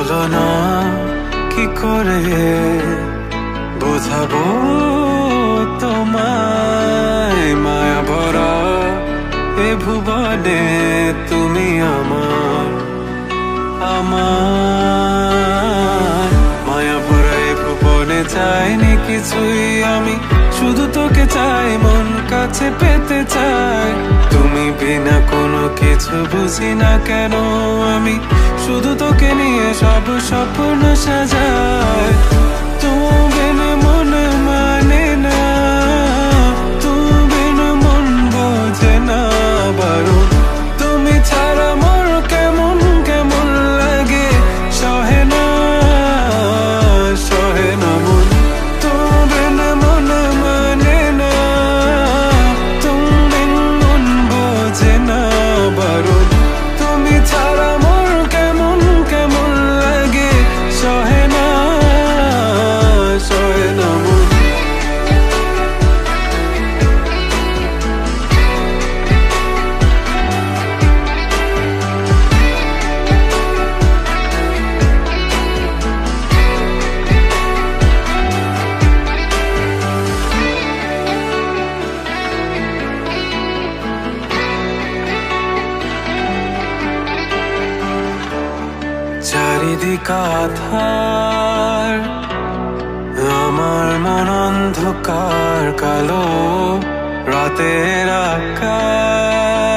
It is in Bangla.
বলো না কি করে বোঝাবো তোমায়, মায়া ভরা এ ভুবনে তুমি আমার আমার মায়া ভরা এ ভুবনে চাইনি কিছুই আমি, শুধু তোকে চাই, মন কাছে পেতে চাই। তুমি বিনা কোনো কিছু বুঝি না কেন আমি, শুধু তোকে নিয়ে সব স্বপ্ন সাজাই। তুমি বিনা মন মানে না, তুমি বিনা মন বোঝে না বারণ। তুমি ছাড়া মোর কেমন কেমন লাগে, সহে না সহে না মন। তুমি বিনা মন মানে না, তুমি বিনা মন বোঝে না বারণ। তুমি ছাড়া মোর কেমন কেমন লাগে, সহে না সহে না মন। চারিদিক আধার, আমার মন অন্ধকার কালো, রাতের আকাশ